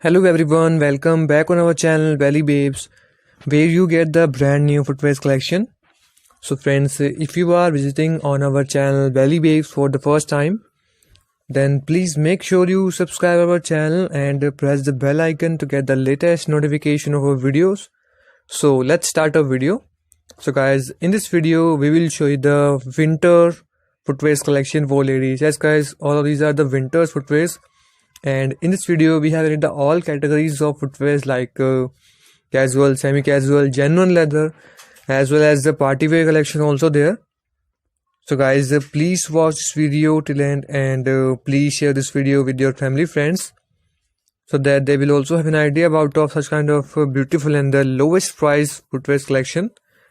Hello everyone, welcome back on our channel Belly Babes, where you get the brand new footwear collection. So friends, if you are visiting on our channel Belly Babes for the first time, then please make sure you subscribe our channel and press the bell icon to get the latest notification of our videos. So let's start our video. So guys, in this video we will show you the winter footwear collection for ladies. Yes guys, all of these are the winter footwears. And in this video we have the all categories of footwears like casual, semi-casual, genuine leather, as well as the party wear collection also there. So guys, please watch this video till end and please share this video with your family friends so that they will also have an idea about such kind of beautiful and the lowest price footwear collection.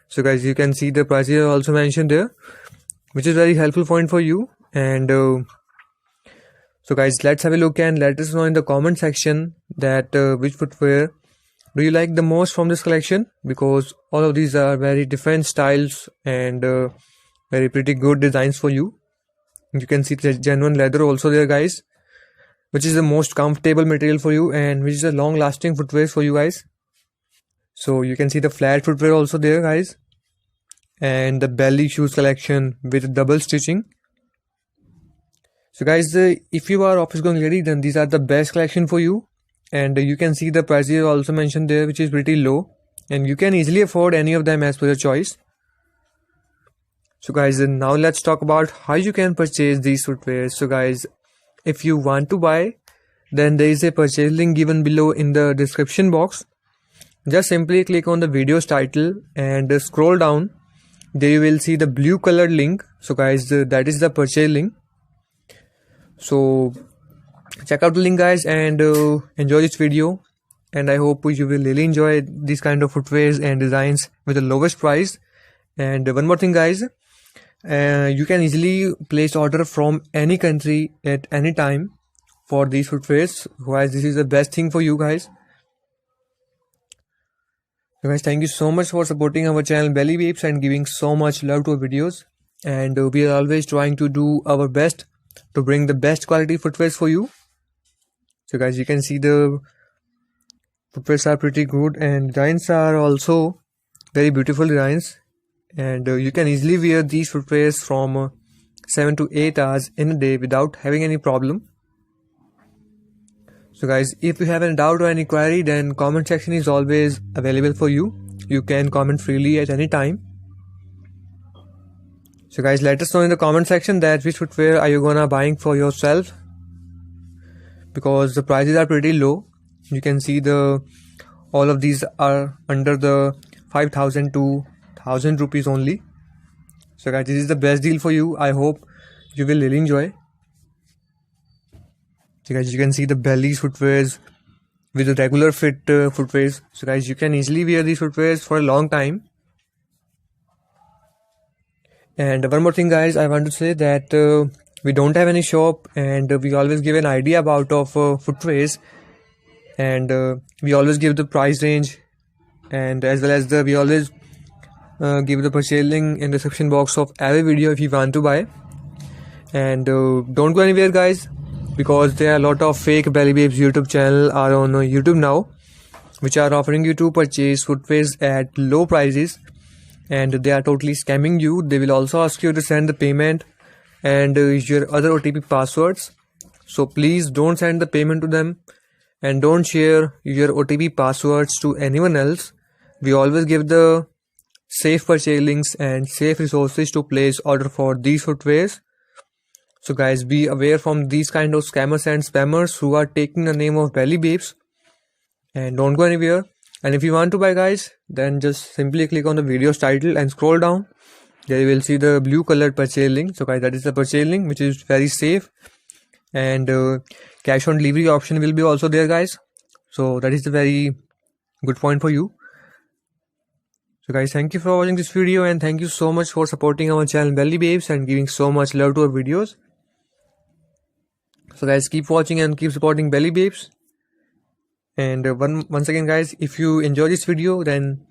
So guys, you can see the prices are also mentioned there, which is very helpful point for you. And so guys, let's have a look and let us know in the comment section that which footwear do you like the most from this collection, because all of these are very different styles and very pretty good designs for you. You can see the genuine leather also there guys, which is the most comfortable material for you and which is a long lasting footwear for you guys. So you can see the flat footwear also there guys, and the belly shoes collection with double stitching. So guys, if you are office going lady, then these are the best collection for you. And you can see the prices also mentioned there, which is pretty low, and you can easily afford any of them as per your choice. So guys, now let's talk about how you can purchase these footwear. So guys, if you want to buy, then there is a purchase link given below in the description box. Just simply click on the video's title and scroll down. There you will see the blue colored link. So guys, that is the purchase link. So check out the link guys and enjoy this video, and I hope you will really enjoy these kind of footwears and designs with the lowest price. And one more thing guys, you can easily place order from any country at any time for these footwears. Guys, this is the best thing for you guys. So guys, thank you so much for supporting our channel Belly Babes and giving so much love to our videos, and we are always trying to do our best to bring the best quality footwears for you. So guys, you can see the footwears are pretty good and designs are also very beautiful designs, and you can easily wear these footwears from 7 to 8 hours in a day without having any problem. So guys, if you have any doubt or any query, then comment section is always available for you. You can comment freely at any time. So guys, let us know in the comment section that which footwear are you gonna buying for yourself, because the prices are pretty low. You can see all of these are under the 5,000 to 1,000 rupees only. So guys, this is the best deal for you. I hope you will really enjoy. So guys, you can see the belly footwears with the regular fit footwears. So guys, you can easily wear these footwears for a long time. And one more thing guys, I want to say that we don't have any shop, and we always give an idea about footwears, and we always give the price range, and as well as we always give the purchase link in the description box of every video if you want to buy. And don't go anywhere guys, because there are a lot of fake Belly Babes YouTube channel are on YouTube now, which are offering you to purchase footwears at low prices, and they are totally scamming you. They will also ask you to send the payment and your other OTP passwords. So please don't send the payment to them, and don't share your OTP passwords to anyone else. We always give the safe purchase links and safe resources to place order for these footwears. So guys, be aware from these kind of scammers and spammers who are taking the name of Belly Babes, and don't go anywhere. And if you want to buy guys, then just simply click on the video's title and scroll down. There you will see the blue colored purchase link. So guys, that is the purchase link, which is very safe, and cash on delivery option will be also there guys. So that is the very good point for you. So guys, thank you for watching this video, and thank you so much for supporting our channel Belly Babes and giving so much love to our videos. So guys, keep watching and keep supporting Belly Babes. And once again guys, if you enjoy this video, then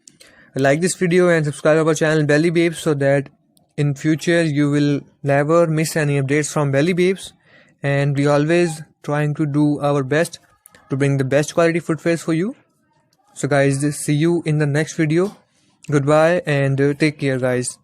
like this video and subscribe our channel Belly Babes, so that in future you will never miss any updates from Belly Babes. And we always trying to do our best to bring the best quality footwears for you. So guys, see you in the next video. Goodbye and take care guys.